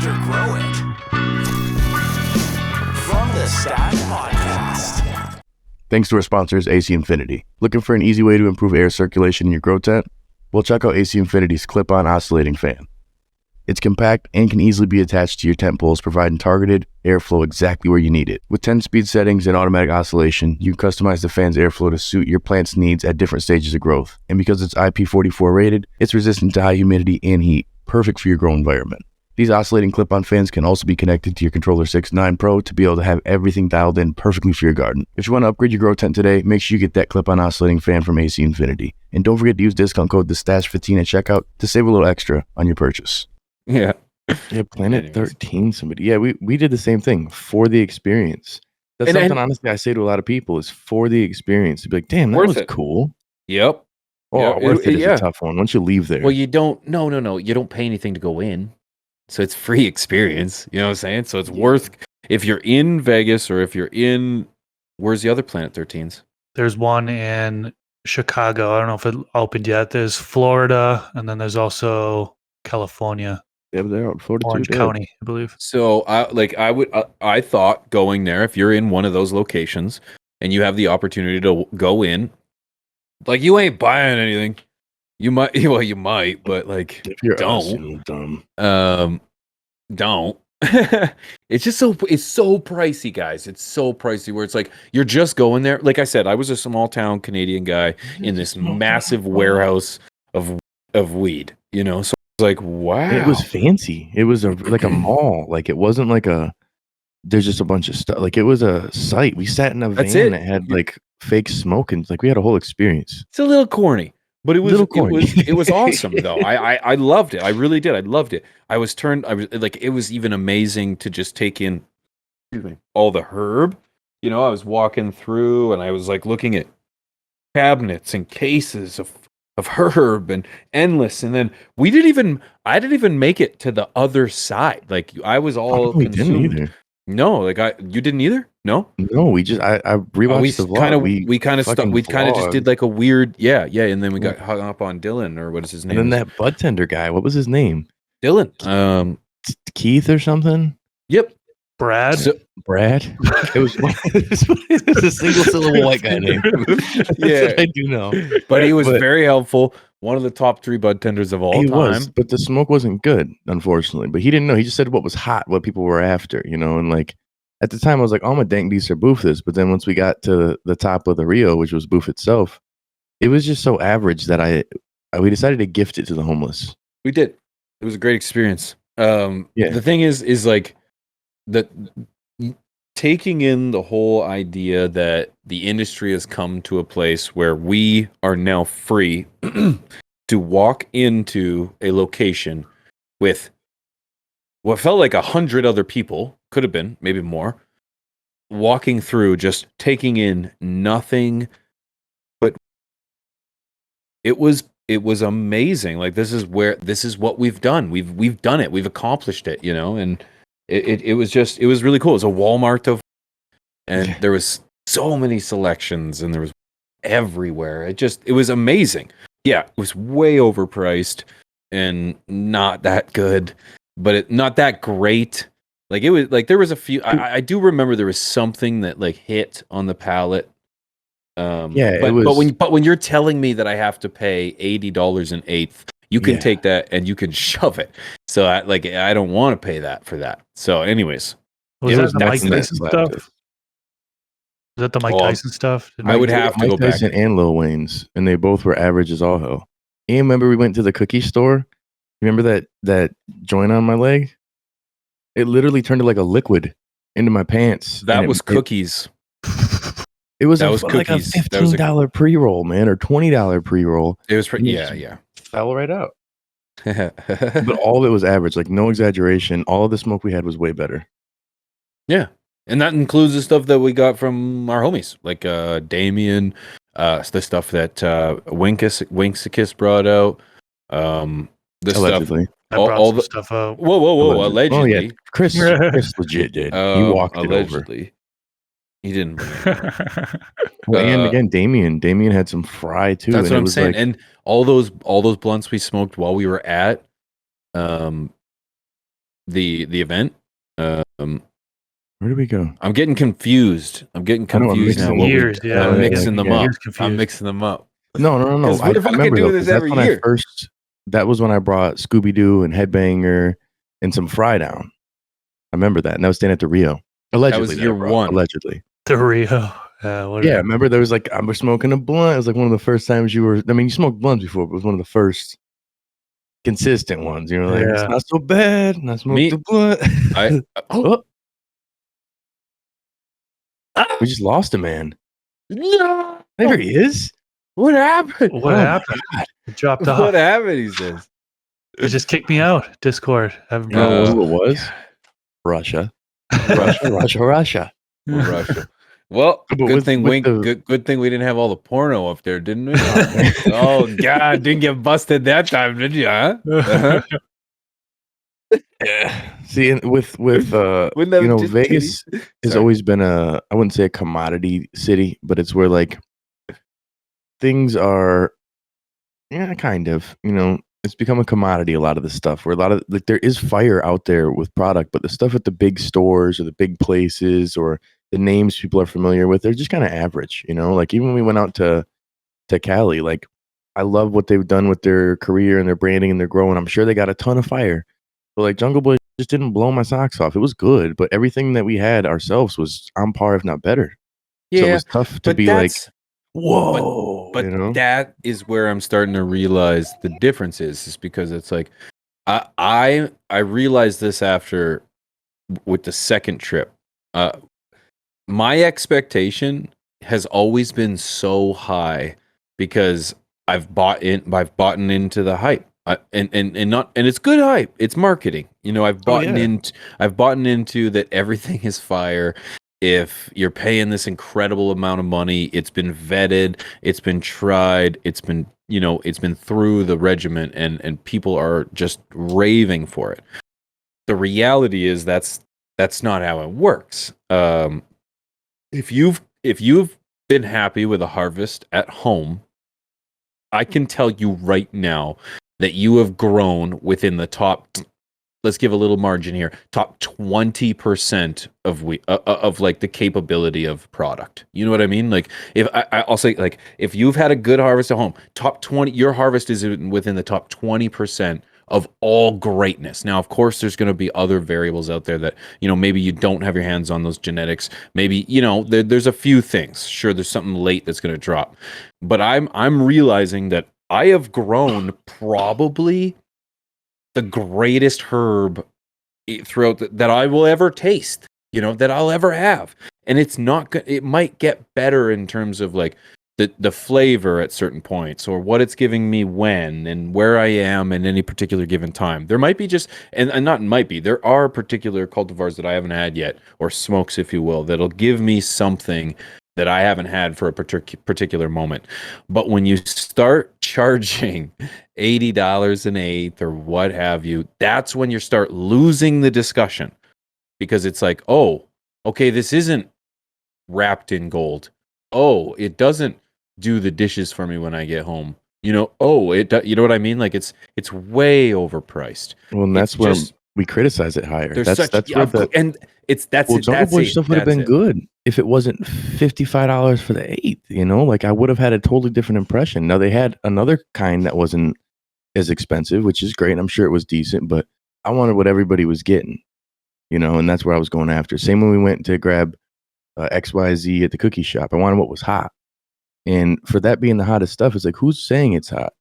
or grow it. From the Stack Podcast. Thanks to our sponsors, AC Infinity. Looking for an easy way to improve air circulation in your grow tent? Well, check out AC Infinity's clip-on oscillating fan. It's compact and can easily be attached to your tent poles, providing targeted airflow exactly where you need it. With 10-speed settings and automatic oscillation, you can customize the fan's airflow to suit your plant's needs at different stages of growth. And because it's IP44 rated, it's resistant to high humidity and heat, perfect for your grow environment. These oscillating clip-on fans can also be connected to your Controller 6.9 Pro to be able to have everything dialed in perfectly for your garden. If you want to upgrade your grow tent today, make sure you get that clip-on oscillating fan from AC Infinity. And don't forget to use discount code TheStash15 at checkout to save a little extra on your purchase. Yeah. Yeah, Planet 13, somebody. Yeah, we did the same thing for the experience. That's something, honestly, I say to a lot of people is for the experience. To be like, damn, that was cool. Yep. Oh, worth it is a tough one. Once you leave there. Well, you don't, no. You don't pay anything to go in. So it's free experience. You know what I'm saying? So it's worth, if you're in Vegas or if you're in, where's the other Planet 13s? There's one in Chicago. I don't know if it opened yet. There's Florida, and then there's also California. Yeah, but they're out in Florida Orange too. County, I believe. So I thought going there, if you're in one of those locations and you have the opportunity to go in, like you ain't buying anything. You might, well, you might, but like, If you're don't. dumb. Don't. It's so pricey, guys. It's so pricey where it's like you're just going there. Like I said, I was a small town Canadian guy in this massive warehouse of weed. You know, so I was like, wow, It was fancy. It was like a mall. Like it wasn't like there's just a bunch of stuff. Like it was a site. We sat in a van that had like fake smoke and like we had a whole experience. It's a little corny. But it was corny. it was awesome though. I loved it. I really did. I loved it. I was like, it was even amazing to just take in all the herb. You know, I was walking through and I was like looking at cabinets and cases of herb and endless. And then I didn't even make it to the other side. Like I was all we consumed. didn't either. No, like you didn't either? No? No, we just I rewatched the vlog. We kind of just did like a weird and then we got hung up on Dylan, or what is his name? And then that bud tender guy, what was his name? Dylan. Keith or something? Yep. Brad? Brad? It was a single syllable white guy name. Yeah. I do know. But he was very helpful. One of the top 3 bud tenders of all time. Was, but the smoke wasn't good, unfortunately. But he didn't know. He just said what was hot, what people were after, you know, and like at the time I was like, oh, I'm a dank beast or boof this. But then once we got to the top of the Rio, which was boof itself, it was just so average that we decided to gift it to the homeless. We did. It was a great experience. The thing is like that taking in the whole idea that the industry has come to a place where we are now free to walk into a location with what felt like 100 other people, could have been, maybe more, walking through, just taking in nothing. But it was amazing. Like this is what we've done. We've done it. We've accomplished it, you know, and it was really cool. It was a Walmart and there was so many selections and there was everywhere. It was amazing. Yeah, it was way overpriced and not that good, but not that great. Like it was like there was a few. I do remember there was something that like hit on the palate. But when you're telling me that I have to pay $80 an eighth, you can take that and you can shove it. So I don't want to pay that for that. So anyways, Was that the Mike Tyson stuff? Is that the Mike Tyson stuff? I would have to go back. Mike Tyson and Lil Wayne's, and they both were average as all hell. And remember we went to the cookie store? Remember that joint on my leg? It literally turned to like a liquid into my pants. That was cookies. It was like a $15 pre-roll, man, or $20 pre-roll. It was yeah. Fell right out. But all of it was average, like no exaggeration. All of the smoke we had was way better. Yeah. And that includes the stuff that we got from our homies, like Damien, the stuff that Winksicus brought out. Allegedly. All the stuff out. Whoa, allegedly. Oh, yeah. Chris legit did. He walked allegedly. It over. He didn't bring it. And again, Damien had some fry too. That's what I'm saying. And all those blunts we smoked while we were at the event. Where did we go? I'm getting confused. I'm getting confused now. Years, I'm mixing them up. Years confused. I'm mixing them up. No. What if I remember could do though, this 'cause that's every when year? That was when I brought Scooby Doo and Headbanger and some Fry Down. I remember that, and I was staying at the Rio. Allegedly, that was year one. Allegedly, The Rio. Yeah, remember there was like I was smoking a blunt. It was like one of the first times you were. I mean, you smoked blunts before, but it was one of the first consistent ones. You know, like it's not so bad. And I smoked the blunt. We just lost a man. No, there he is. What happened? What happened? It dropped off. What happened? He says. It just kicked me out. Discord. You know who it was? Russia. Russia. Well, good thing we didn't have all the porno up there, didn't we? Oh God, didn't get busted that time, did you? Huh? Uh-huh. Yeah. See, with Vegas has always been I wouldn't say a commodity city, but it's where like things are, kind of, it's become a commodity. A lot of the stuff where a lot of like there is fire out there with product, but the stuff at the big stores or the big places or the names people are familiar with, they're just kind of average. Like even when we went out to Cali, like I love what they've done with their career and their branding and their growing. I'm sure they got a ton of fire. But like Jungle Boy just didn't blow my socks off. It was good, but everything that we had ourselves was on par, if not better. Yeah, so it was tough to be like, whoa. But that is where I'm starting to realize the difference is because it's like I realized this after with the second trip. My expectation has always been so high because I've bought into the hype. And it's good hype. It's marketing. I've bought into that everything is fire. If you're paying this incredible amount of money, it's been vetted, it's been tried, it's been through the regiment, and people are just raving for it. The reality is that's not how it works. If you've been happy with a harvest at home, I can tell you right now that you have grown within the top, let's give a little margin here, top 20% of like the capability of product. You know what I mean? Like I'll say, like, if you've had a good harvest at home, top 20, your harvest is within the top 20% of all greatness. Now, of course, there's going to be other variables out there that, maybe you don't have your hands on those genetics. Maybe, there's a few things. Sure, there's something late that's going to drop. But I'm realizing that I have grown probably the greatest herb throughout that I will ever taste, that I'll ever have. And it's not good. It might get better in terms of like the flavor at certain points or what it's giving me when and where I am in any particular given time. There might be there are particular cultivars that I haven't had yet, or smokes, if you will, that'll give me something that I haven't had for a particular moment. But when you start charging $80 an eighth or what have you, that's when you start losing the discussion, because it's like, oh, okay, this isn't wrapped in gold. Oh, it doesn't do the dishes for me when I get home. You know what I mean? Like it's way overpriced. Well, and that's where we criticize it higher. That's where Jungle Boy stuff would have been good if it wasn't $55 for the eighth. Like I would have had a totally different impression. Now they had another kind that wasn't as expensive, which is great. I'm sure it was decent, but I wanted what everybody was getting. And that's where I was going after. Same when we went to grab XYZ at the cookie shop. I wanted what was hot. And for that being the hottest stuff, it's like, who's saying it's hot?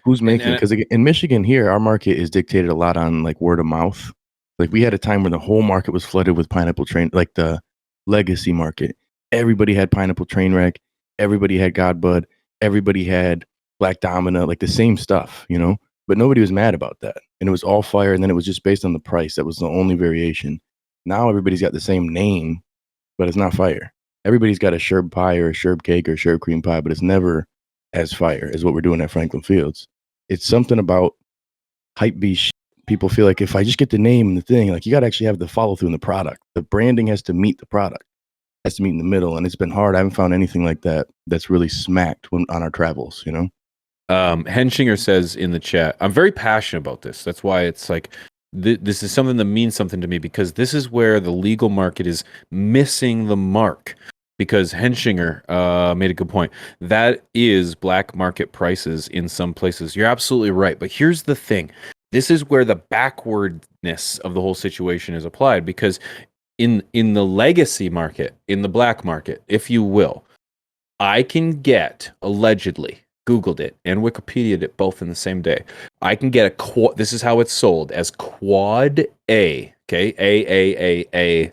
Who's making it? Because in Michigan here, our market is dictated a lot on like word of mouth. Like we had a time where the whole market was flooded with Pineapple Train, like the legacy market. Everybody had Pineapple Trainwreck. Everybody had Godbud. Everybody had Black Domina, like the same stuff, but nobody was mad about that. And it was all fire. And then it was just based on the price. That was the only variation. Now everybody's got the same name, but it's not fire. Everybody's got a sherb pie or a sherb cake or a sherb cream pie, but it's never as fire as what we're doing at Franklin Fields. It's something about hype beast. People feel like if I just get the name and the thing, like you got to actually have the follow through in the product. The branding has to meet the product. It has to meet in the middle. And it's been hard. I haven't found anything like that that's really smacked on our travels, Henshinger says in the chat, I'm very passionate about this. That's why it's like this is something that means something to me, because this is where the legal market is missing the mark. Because Henshinger made a good point. That is black market prices in some places. You're absolutely right. But here's the thing. This is where the backwardness of the whole situation is applied, because in the legacy market, in the black market, if you will, I can get, allegedly, Googled it and Wikipedia'd it both in the same day. I can get this is how it's sold, as quad A, okay, A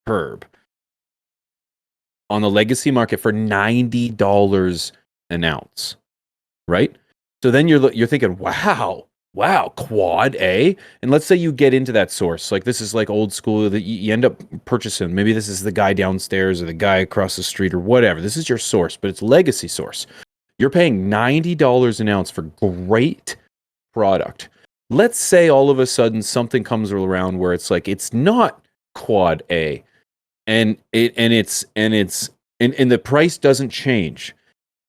herb, on the legacy market for $90 an ounce, right? So then you're thinking, wow, quad A. And let's say you get into that source, like this is like old school, that you end up purchasing. Maybe this is the guy downstairs or the guy across the street or whatever. This is your source, but it's legacy source. You're paying $90 an ounce for great product. Let's say all of a sudden something comes around where it's like it's not quad A, and the price doesn't change,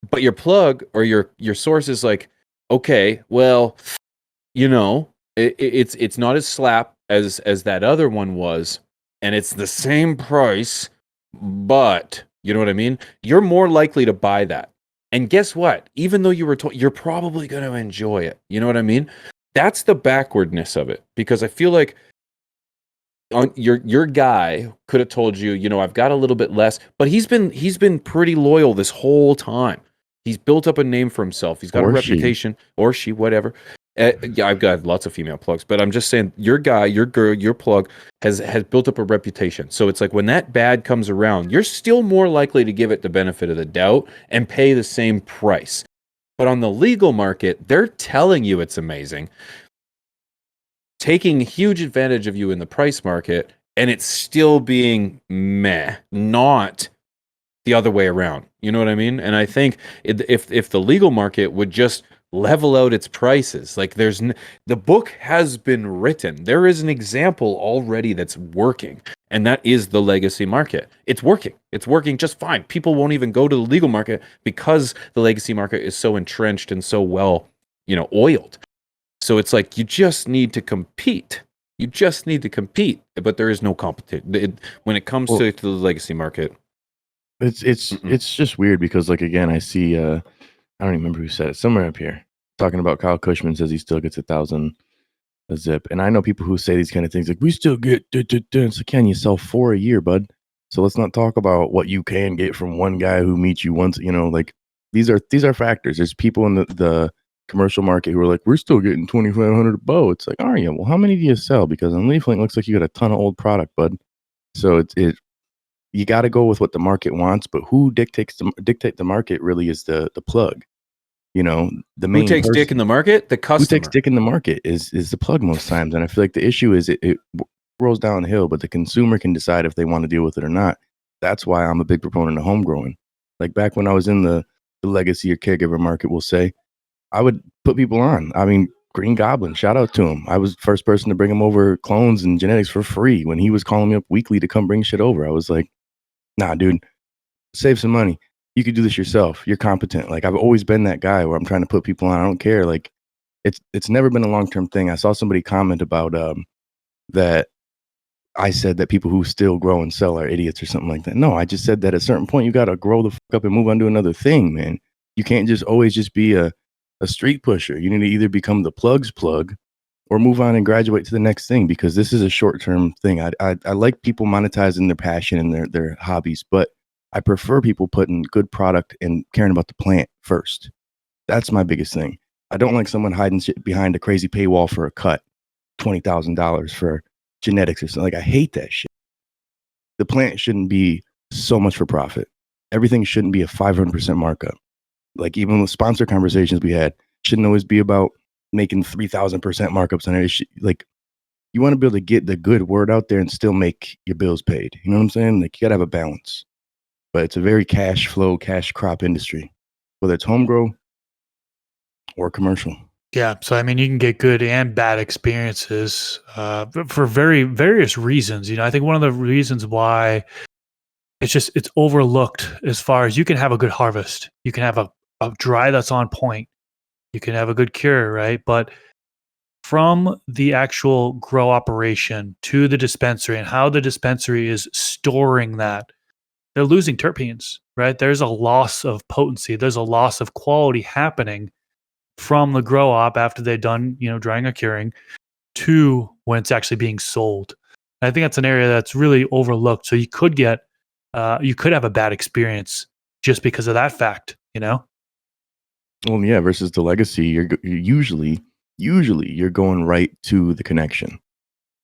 but your plug or your source is like, okay, well, it's not as slap as that other one was, and it's the same price, but you know what I mean? You're more likely to buy that. And guess what? Even though you were told, you're probably going to enjoy it. You know what I mean? That's the backwardness of it, because I feel like your guy could have told you, I've got a little bit less, but he's been pretty loyal this whole time. He's built up a name for himself. He's got a reputation, or she, whatever. Yeah, I've got lots of female plugs, but I'm just saying, your guy, your girl, your plug has built up a reputation. So it's like when that bad comes around, you're still more likely to give it the benefit of the doubt and pay the same price. But on the legal market, they're telling you it's amazing, taking huge advantage of you in the price market, and it's still being meh, not the other way around. You know what I mean? And I think if the legal market would just level out its prices, like the book has been written. There is an example already that's working, and that is the legacy market. It's working. It's working just fine. People won't even go to the legal market because the legacy market is so entrenched and so well, oiled. So it's like you just need to compete. You just need to compete, but there is no competition when it comes to the legacy market. It's just weird because, like, again, I see I don't remember who said it, somewhere up here, talking about Kyle Cushman says he still gets 1,000 a zip, and I know people who say these kind of things like we still get. It's like, can you sell 4 a year, bud? So let's not talk about what you can get from one guy who meets you once. Like these are factors. There's people in the commercial market who are like, we're still getting 2,500 a bow. It's like, are you? Well, how many do you sell? Because on LeafLink, it looks like you got a ton of old product, bud. So you got to go with what the market wants, but who dictate the market really is the plug. The main who takes dick in the market? The customer. Who takes dick in the market is the plug most times. And I feel like the issue is it rolls downhill, but the consumer can decide if they want to deal with it or not. That's why I'm a big proponent of home growing. Like back when I was in the legacy or caregiver market, we'll say, I would put people on. I mean, Green Goblin, shout out to him. I was the first person to bring him over clones and genetics for free when he was calling me up weekly to come bring shit over. I was like, nah, dude, save some money. You could do this yourself. You're competent. Like, I've always been that guy where I'm trying to put people on. I don't care. Like, it's never been a long-term thing. I saw somebody comment about that I said that people who still grow and sell are idiots or something like that. No, I just said that at a certain point, you got to grow the fuck up and move on to another thing, man. You can't just always just be a street pusher. You need to either become the plug's plug or move on and graduate to the next thing, because this is a short-term thing. I like people monetizing their passion and their hobbies, but I prefer people putting good product and caring about the plant first. That's my biggest thing. I don't like someone hiding shit behind a crazy paywall for a cut, $20,000 for genetics or something. Like, I hate that shit. The plant shouldn't be so much for profit. Everything shouldn't be a 500% markup. Like, even with sponsor conversations we had, shouldn't always be about making 3,000% markups on it. Like, you want to be able to get the good word out there and still make your bills paid. You know what I'm saying? Like, you got to have a balance. But it's a very cash flow, cash crop industry, whether it's home grow or commercial. Yeah. So, I mean, you can get good and bad experiences for various reasons. I think one of the reasons why it's overlooked as far as you can have a good harvest. You can have a dry that's on point. You can have a good cure, right? But from the actual grow operation to the dispensary and how the dispensary is storing that, they're losing terpenes, right? There's a loss of potency. There's a loss of quality happening from the grow op after they're done, drying or curing, to when it's actually being sold. And I think that's an area that's really overlooked. So you could have a bad experience just because of that fact, Well, yeah, versus the legacy, you're usually you're going right to the connection,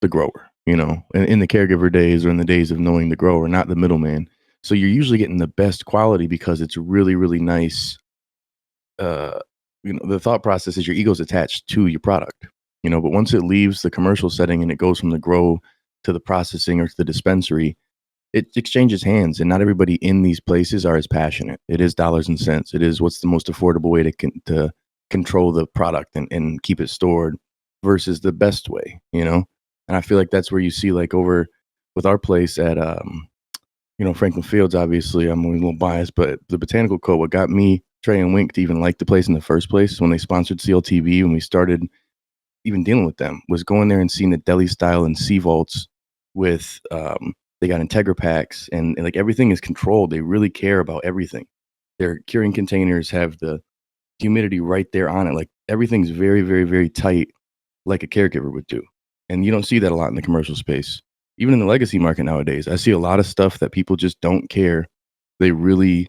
the grower, in the caregiver days or in the days of knowing the grower, not the middleman. So you're usually getting the best quality because it's really, really nice. The thought process is your ego's attached to your product, but once it leaves the commercial setting and it goes from the grow to the processing or to the dispensary, it exchanges hands, and not everybody in these places are as passionate. It is dollars and cents. It is what's the most affordable way to control the product and keep it stored versus the best way, And I feel like that's where you see, like, over with our place at Franklin Fields. Obviously, I'm a little biased, but the Botanical Co. What got me, Trey and Wink, to even like the place in the first place when they sponsored CLtv, when we started even dealing with them, was going there and seeing the deli style and sea vaults with they got Integra packs and like everything is controlled. They really care about everything. Their curing containers have the humidity right there on it. Like everything's very, very, very tight, like a caregiver would do. And you don't see that a lot in the commercial space. Even in the legacy market nowadays, I see a lot of stuff that people just don't care. They really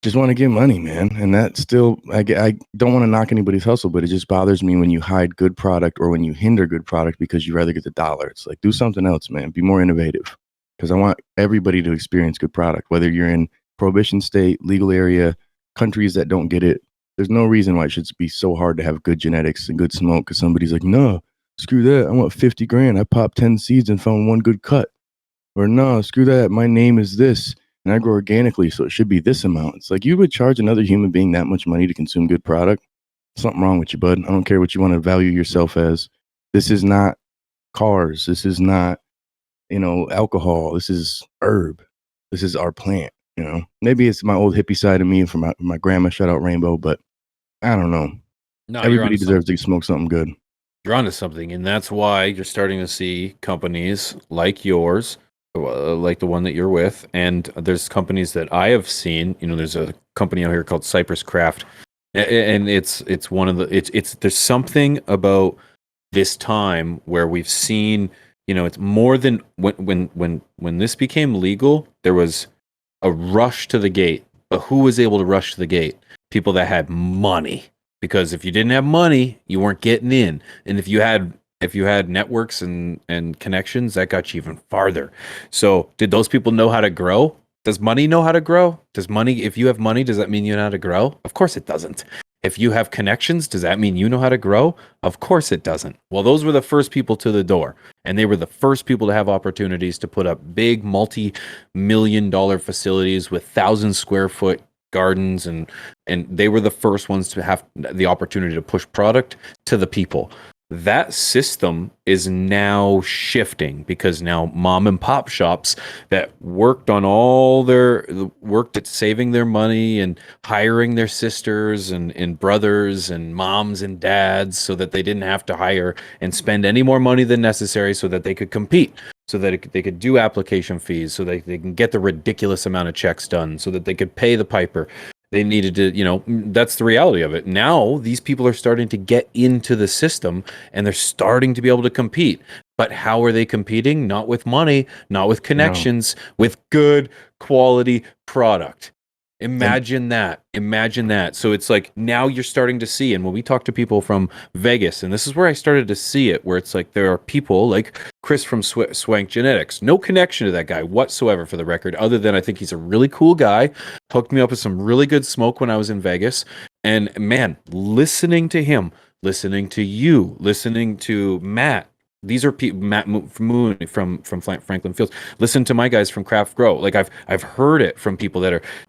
just want to get money, man. And that still, I don't want to knock anybody's hustle, but it just bothers me when you hide good product or when you hinder good product because you rather get the dollar. It's like, do something else, man. Be more innovative. Because I want everybody to experience good product, whether you're in prohibition state, legal area, countries that don't get it. There's no reason why it should be so hard to have good genetics and good smoke because somebody's like, no, screw that. I want 50 grand. I popped 10 seeds and found one good cut. Or no, screw that. My name is this. And I grow organically, so it should be this amount. It's like you would charge another human being that much money to consume good product. Something wrong with you, bud. I don't care what you want to value yourself as. This is not cars. This is not, alcohol. This is herb. This is our plant. Maybe it's my old hippie side of me from my grandma. Shout out Rainbow, but I don't know. No, everybody deserves to smoke something good. You're onto something, and that's why you're starting to see companies like yours, like the one that you're with, and there's companies that I have seen. There's a company out here called Cypress Craft, and it's one of the it's there's something about this time where we've seen, it's more than when this became legal, there was a rush to the gate. But who was able to rush to the gate? People that had money, because if you didn't have money, you weren't getting in, and if you had networks and connections, that got you even farther. So did those people know how to grow? Does money know how to grow? If you have money, does that mean you know how to grow? Of course it doesn't. If you have connections, does that mean you know how to grow? Of course it doesn't. Well, those were the first people to the door, and they were the first people to have opportunities to put up big multi-million-dollar facilities with 1,000-square-foot gardens, and they were the first ones to have the opportunity to push product to the people. That system is now shifting because now mom and pop shops that worked at saving their money and hiring their sisters and brothers and moms and dads so that they didn't have to hire and spend any more money than necessary so that they could compete, so that they could do application fees, so they can get the ridiculous amount of checks done, so that they could pay the piper. They needed to, that's the reality of it. Now, these people are starting to get into the system and they're starting to be able to compete. But how are they competing? Not with money, not with connections, with good quality product. Imagine that. So it's like now you're starting to see, and when we talk to people from Vegas, and this is where I started to see it, where it's like there are people like Chris from Swank Genetics, no connection to that guy whatsoever, for the record, other than I think he's a really cool guy, hooked me up with some really good smoke when I was in Vegas. And man, listening to him, listening to you, listening to Matt, these are people, Matt Moon from Franklin Fields. Listen to my guys from Craft Grow. Like I've heard it from people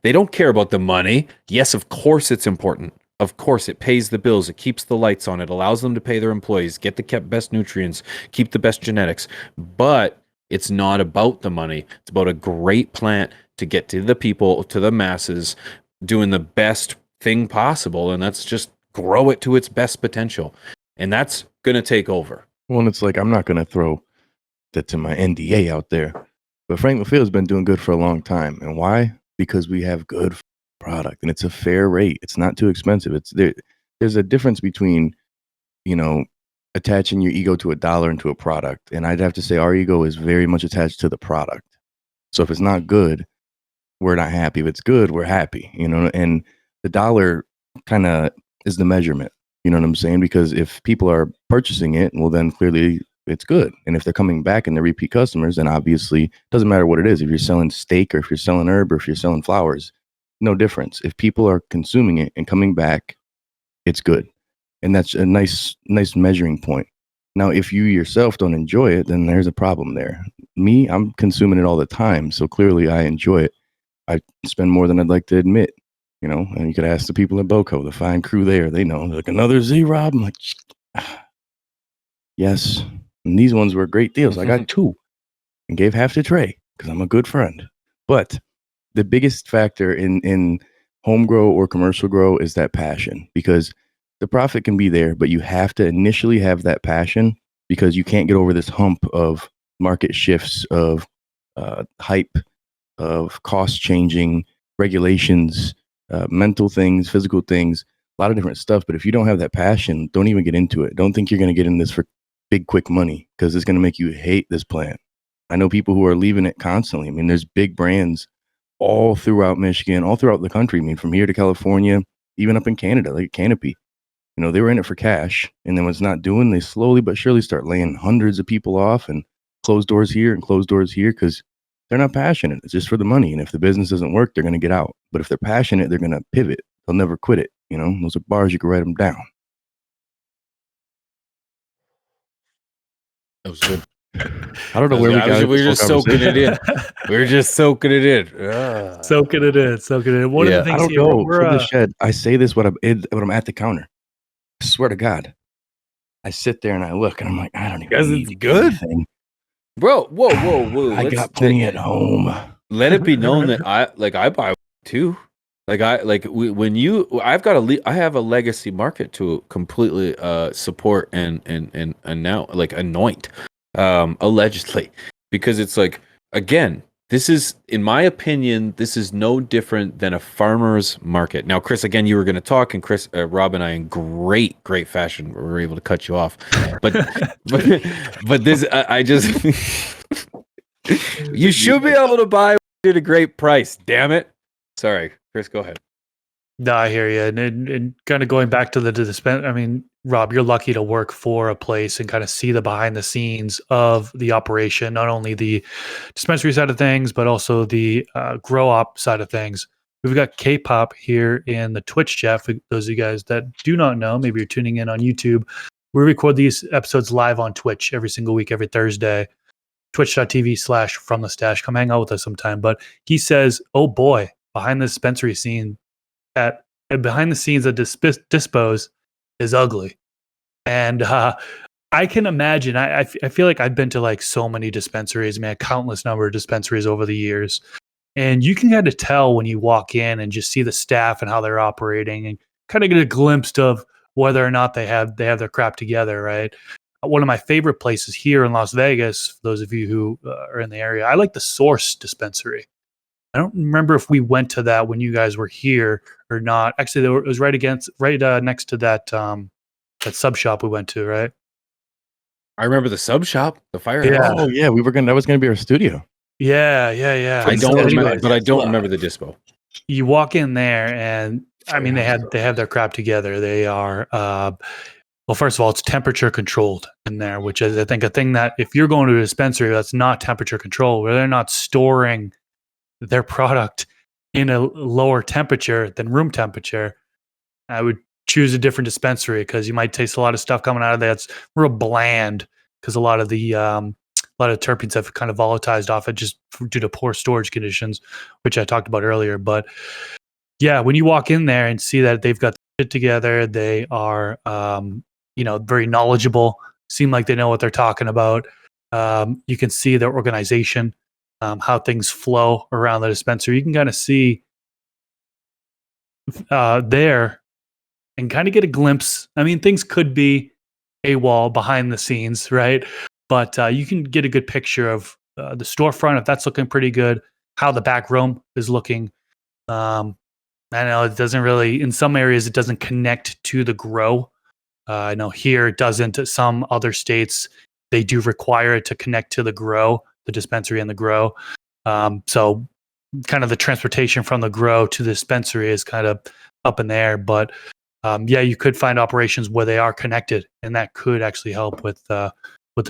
they don't care about the money. Yes, of course it's important. Of course it pays the bills. It keeps the lights on. It allows them to pay their employees, get the best nutrients, keep the best genetics. But it's not about the money. It's about a great plant to get to the people, to the masses, doing the best thing possible. And that's just grow it to its best potential. And that's going to take over. Well, and it's like, I'm not going to throw that to my NDA out there, but Frank LaFille has been doing good for a long time. And why? Because we have good product and it's a fair rate. It's not too expensive. There's a difference between, attaching your ego to a dollar and to a product. And I'd have to say our ego is very much attached to the product. So if it's not good, we're not happy. If it's good, we're happy, and the dollar kind of is the measurement. You know what I'm saying? Because if people are purchasing it, well, then clearly it's good. And if they're coming back and they're repeat customers, then obviously it doesn't matter what it is. If you're selling steak or if you're selling herb or if you're selling flowers, no difference. If people are consuming it and coming back, it's good. And that's a nice measuring point. Now, if you yourself don't enjoy it, then there's a problem there. Me, I'm consuming it all the time. So clearly I enjoy it. I spend more than I'd like to admit, and you could ask the people at BOCO, the fine crew there, they know. They're like, another Z-Rob? I'm like, yes. And these ones were great deals. I got 2 and gave half to Trey because I'm a good friend. But the biggest factor in home grow or commercial grow is that passion, because the profit can be there, but you have to initially have that passion, because you can't get over this hump of market shifts, of hype, of cost changing, regulations, mental things, physical things, a lot of different stuff. But if you don't have that passion, don't even get into it. Don't think you're going to get in this for big, quick money, because it's going to make you hate this plant. I know people who are leaving it constantly. I mean, there's big brands all throughout Michigan, all throughout the country. I mean, from here to California, even up in Canada, like Canopy. They were in it for cash, and then when it's not doing, they slowly but surely start laying hundreds of people off and close doors here and close doors here, because they're not passionate. It's just for the money. And if the business doesn't work, they're going to get out. But if they're passionate, they're going to pivot. They'll never quit it. Those are bars. You can write them down. That was good. I don't know where we got. We're just soaking it in. We're just soaking it in. Soaking it in. One of the things I don't here, know. From the shed, I say this when I'm at the counter. I swear to God, I sit there and I look and I'm like, I don't even need good anything. Bro, whoa. I got plenty at home. Let it be known that I buy too. I have a legacy market to completely support and now anoint allegedly, because it's like, again, this is, in my opinion, this is no different than a farmer's market. Now, Chris, again, you were going to talk, and Chris, Rob and I, in great fashion, were able to cut you off. But this, I just, you should be able to buy at a great price. Damn it! Sorry, Chris, go ahead. No, I hear you. And kind of going back to the dispense. I mean, Rob, you're lucky to work for a place and kind of see the behind the scenes of the operation, not only the dispensary side of things, but also the grow op side of things. We've got K-pop here in the Twitch chat. For those of you guys that do not know, maybe you're tuning in on YouTube. We record these episodes live on Twitch every single week, every Thursday. Twitch.tv/FromTheStash. Come hang out with us sometime. But he says, oh boy, behind the dispensary scene behind the scenes at Dispos is ugly. And I can imagine, I feel like I've been to like so many dispensaries, man, countless number of dispensaries over the years. And you can kind of tell when you walk in and just see the staff and how they're operating, and kind of get a glimpse of whether or not they have their crap together, right? One of my favorite places here in Las Vegas, for those of you who are in the area, I like the Source dispensary. I don't remember if we went to that when you guys were here or not. Actually, it was right next to that that sub shop we went to, right? I remember the sub shop, the firehouse. Yeah. Oh yeah, that was going to be our studio. Yeah. I don't remember, but I don't remember the Dispo. You walk in there, and I mean, they have their crap together. They are well, first of all, it's temperature controlled in there, which is, I think, a thing that if you're going to a dispensary that's not temperature controlled, where they're not storing their product in a lower temperature than room temperature, I would choose a different dispensary, because you might taste a lot of stuff coming out of there that's real bland, because a lot of terpenes have kind of volatilized off it just due to poor storage conditions, which I talked about earlier. But yeah, when you walk in there and see that they've got it together, they are very knowledgeable, seem like they know what they're talking about. You can see their organization, how things flow around the dispensary. You can kind of see there and kind of get a glimpse. I mean, things could be AWOL behind the scenes, right? But you can get a good picture of the storefront if that's looking pretty good, how the back room is looking. I know it doesn't really, in some areas, it doesn't connect to the grow. I know here it doesn't. Some other states, they do require it to connect to the grow, the dispensary and the grow. So kind of the transportation from the grow to the dispensary is kind of up in the air. But yeah, you could find operations where they are connected, and that could actually help with the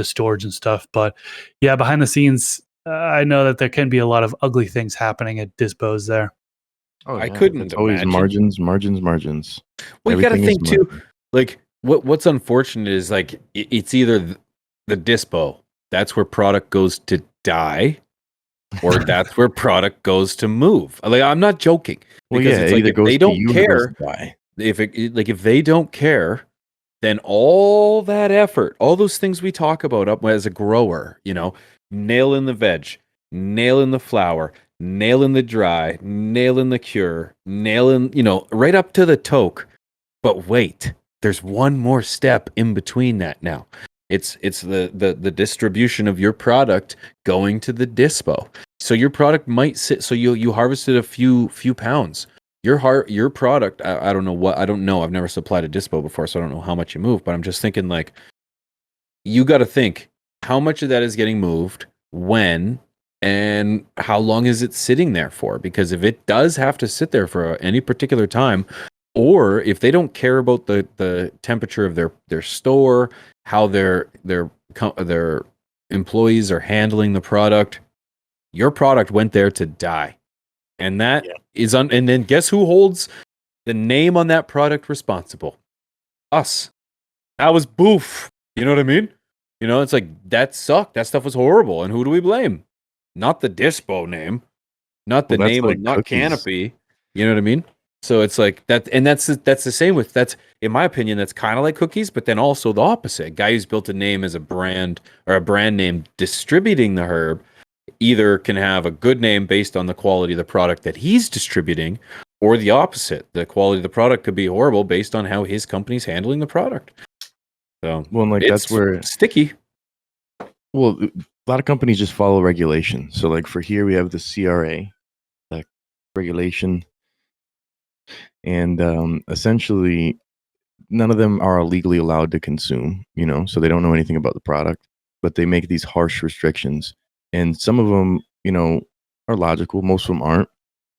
storage and stuff. But yeah, behind the scenes, I know that there can be a lot of ugly things happening at Dispos there. Oh, I yeah. couldn't It's always imagine. margins. Well, you got to Everything is think too. margin. Like what's unfortunate is like it's either the dispo, that's where product goes to die, or that's where product goes to move. Like I'm not joking, Well, because yeah, it's it like either if goes they to don't you or it goes care, to die. if they don't care, then all that effort, all those things we talk about up as a grower, nail in the veg, nail in the flower, nail in the dry, nail in the cure, nail in, right up to the toke. But wait, there's one more step in between that now. It's the distribution of your product going to the dispo. So your product might sit. So you harvested a few pounds. Your product. I don't know what. I don't know. I've never supplied a dispo before, so I don't know how much you move. But I'm just thinking, like, you got to think how much of that is getting moved, when, and how long is it sitting there for? Because if it does have to sit there for any particular time, or if they don't care about the temperature of their store, how their employees are handling the product, your product went there to die. And that is and then guess who holds the name on that product responsible? Us. That was boof. You know what I mean? It's like, that sucked. That stuff was horrible. And who do we blame? Not the dispo name, not the Well, that's name like of, not cookies. Canopy. You know what I mean? So it's like that, and that's the same with, that's, in my opinion, that's kind of like cookies, but then also the opposite. A guy who's built a name as a brand, or a brand name distributing the herb, either can have a good name based on the quality of the product that he's distributing, or the opposite. The quality of the product could be horrible based on how his company's handling the product. So, well, like, it's that's where sticky. Well, a lot of companies just follow regulation. So, like, for here, we have the CRA, the regulation, and essentially, none of them are legally allowed to consume. So they don't know anything about the product, but they make these harsh restrictions, and some of them, are logical. Most of them aren't,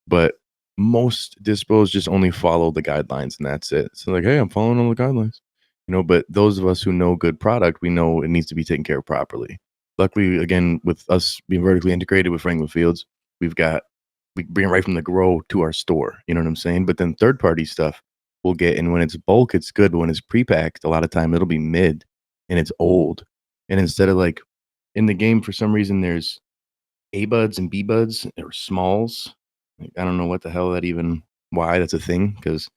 but most dispos just only follow the guidelines, and that's it. So, like, hey, I'm following all the guidelines. But those of us who know good product, we know it needs to be taken care of properly. Luckily, again, with us being vertically integrated with Franklin Fields, we bring it right from the grow to our store. You know what I'm saying? But then third party stuff we'll get, and when it's bulk, it's good. But when it's pre-packed, a lot of time it'll be mid and it's old. And instead of, like, in the game, for some reason, there's A buds and B buds or smalls. Like, I don't know what the hell why that's a thing, because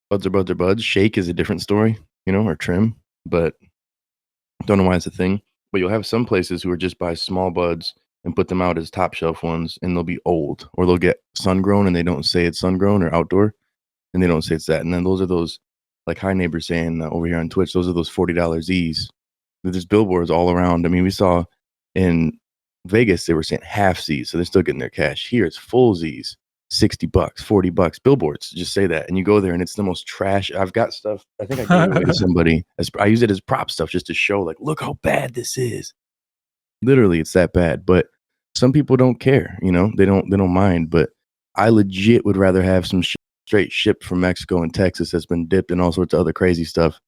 buds are buds are buds. Shake is a different story, or trim, but don't know why it's a thing. But you'll have some places who are just buy small buds and put them out as top shelf ones, and they'll be old, or they'll get sun grown and they don't say it's sun grown or outdoor, and they don't say it's that. And then those are those, like High Neighbor saying over here on Twitch, those are those $40 Z's. There's billboards all around. I mean, we saw in Vegas, they were saying half Z's, so they're still getting their cash. Here it's full Z's. $60, $40, billboards just say that, and you go there and it's the most trash. I've got stuff, I think I gave it away to somebody. I use it as prop stuff just to show, like, look how bad this is. Literally, it's that bad. But some people don't care, they don't mind. But I legit would rather have some straight shipped from Mexico and Texas that's been dipped in all sorts of other crazy stuff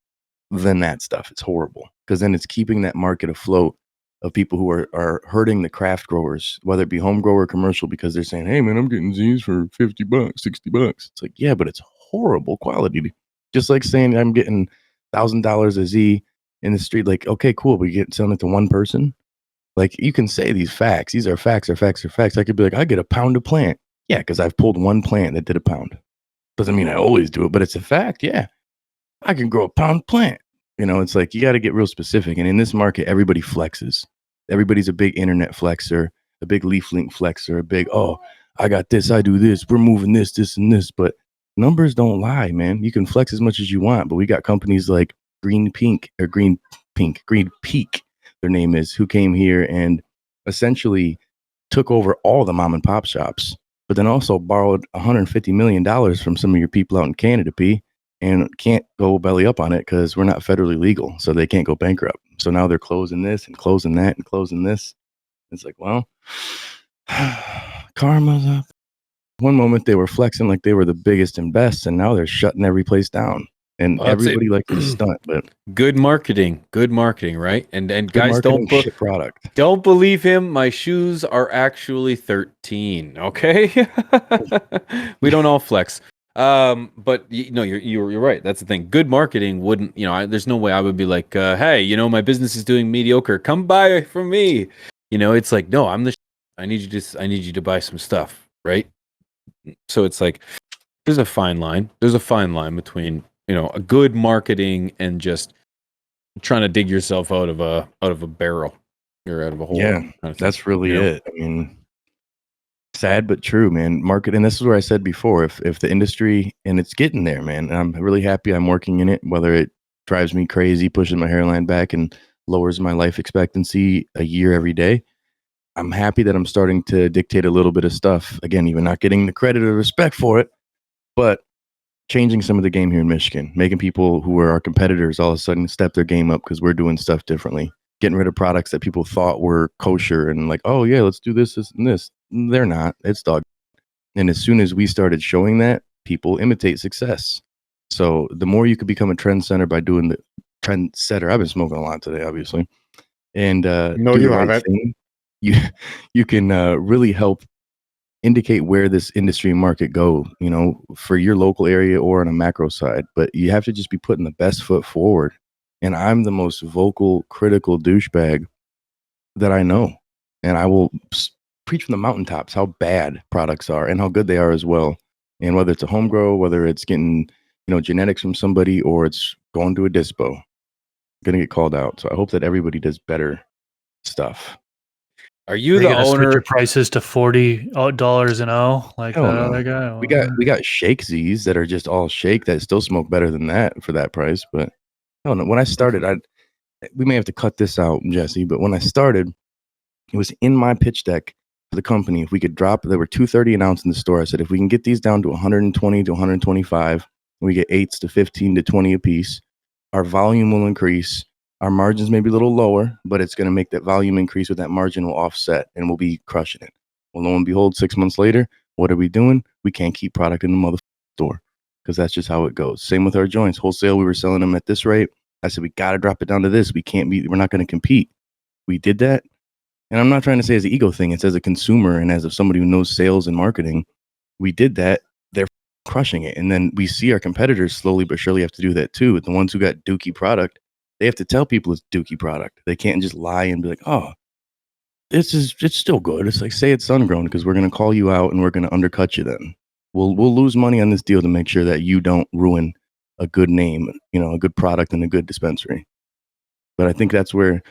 than that stuff. It's horrible, because then it's keeping that market afloat of people who are hurting the craft growers, whether it be home grower or commercial, because they're saying, hey man, I'm getting Z's for $50, $60. It's like, yeah, but it's horrible quality. Just like saying I'm getting $1,000 a Z in the street. Like, okay, cool, but you get selling it to one person. Like, you can say these facts. These are facts, are facts, are facts. I could be like, I get a pound of plant. Yeah, because I've pulled one plant that did a pound. Doesn't mean I always do it, but it's a fact. Yeah, I can grow a pound plant. It's like, you got to get real specific. And in this market, everybody flexes. Everybody's a big internet flexer, a big leaf link flexer, a big, oh, I got this, I do this, we're moving this, and this. But numbers don't lie, man. You can flex as much as you want, but we got companies like Green Pink or Green Peak, their name is, who came here and essentially took over all the mom and pop shops, but then also borrowed $150 million from some of your people out in Canada, P, and can't go belly up on it because we're not federally legal, so they can't go bankrupt. So now they're closing this and closing that and closing this. It's like, well, karma's up. One moment they were flexing like they were the biggest and best, and now they're shutting every place down. And everybody likes to stunt, but good marketing, right? And guys, don't believe him. My shoes are actually 13. Okay, we don't all flex. But you're right. That's the thing. Good marketing wouldn't, there's no way I would be like, hey, my business is doing mediocre. Come buy from me. It's like, no, I'm the. I need you to buy some stuff, right? So it's like, there's a fine line. There's a fine line between a good marketing and just trying to dig yourself out of a barrel or out of a hole. Yeah, that's really it. I mean, sad but true, man. Marketing. This is where I said before, if the industry, and it's getting there, man. And I'm really happy I'm working in it. Whether it drives me crazy, pushes my hairline back, and lowers my life expectancy a year every day, I'm happy that I'm starting to dictate a little bit of stuff. Again, even not getting the credit or respect for it, but changing some of the game here in Michigan, making people who are our competitors all of a sudden step their game up because we're doing stuff differently, getting rid of products that people thought were kosher and like, oh yeah, let's do this and this. They're not. It's dog. And as soon as we started showing that, people imitate success. So the more you could become a trendsetter by doing the trendsetter, I've been smoking a lot today, obviously, and no, you haven't. You can really help indicate where this industry and market go, for your local area or on a macro side. But you have to just be putting the best foot forward. And I'm the most vocal, critical douchebag that I know. And I will preach from the mountaintops how bad products are and how good they are as well. And whether it's a home grow, whether it's getting, genetics from somebody, or it's going to a dispo, I'm going to get called out. So I hope that everybody does better stuff. Are you the owner? Switch your prices to $40 an O, like that other guy? We got Shake Z's that are just all shake that still smoke better than that for that price. But I don't know. When I started, we may have to cut this out, Jesse. But when I started, it was in my pitch deck for the company. If we could drop, there were 230 an ounce in the store. I said, if we can get these down to 120 to 125, and we get 8s to 15 to 20 a piece, our volume will increase. Our margins may be a little lower, but it's going to make that volume increase with that margin will offset, and we'll be crushing it. Well, lo and behold, 6 months later, what are we doing? We can't keep product in the mother store because that's just how it goes. Same with our joints. Wholesale, we were selling them at this rate. I said, we got to drop it down to this. We're not going to compete. We did that. And I'm not trying to say as an ego thing. It's as a consumer and as of somebody who knows sales and marketing. We did that. They're crushing it. And then we see our competitors slowly but surely have to do that too. The ones who got dookie product, they have to tell people it's dookie product. They can't just lie and be like, oh, it's still good. It's like, say it's sun-grown because we're going to call you out and we're going to undercut you then. We'll lose money on this deal to make sure that you don't ruin a good name, a good product and a good dispensary. But I think that's where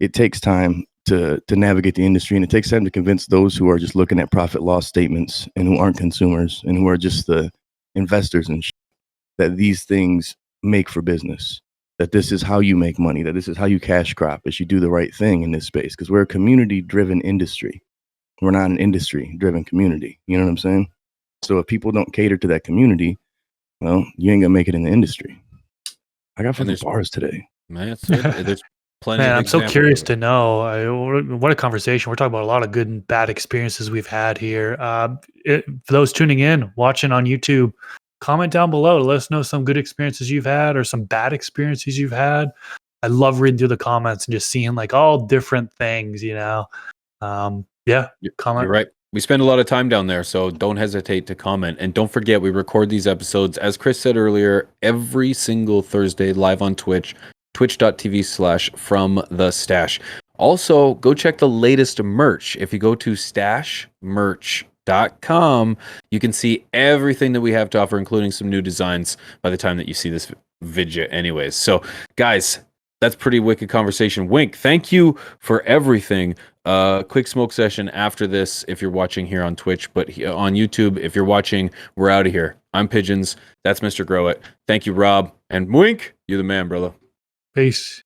it takes time to navigate the industry, and it takes time to convince those who are just looking at profit loss statements and who aren't consumers and who are just the investors and that these things make for business. That this is how you make money, that this is how you cash crop, is you do the right thing in this space. Because we're a community-driven industry. We're not an industry-driven community. You know what I'm saying? So if people don't cater to that community, well, you ain't going to make it in the industry. I got fucking bars today. Man, there's plenty Man, of I'm so curious to know. What a conversation. We're talking about a lot of good and bad experiences we've had here. For those tuning in, watching on YouTube, comment down below to let us know some good experiences you've had or some bad experiences you've had. I love reading through the comments and just seeing like all different things, comment. You're right. We spend a lot of time down there, so don't hesitate to comment. And don't forget, we record these episodes, as Chris said earlier, every single Thursday live on Twitch, twitch.tv/FromTheStash. Also, go check the latest merch. If you go to stashmerch.com, you can see everything that we have to offer, including some new designs by the time that you see this video anyways. So, guys, that's pretty wicked conversation. Wink, thank you for everything. Quick smoke session after this if you're watching here on Twitch, but on YouTube, if you're watching, we're out of here. I'm Pigeons. That's Mr. Grow It. Thank you, Rob. And Wink, you're the man, brother. Peace.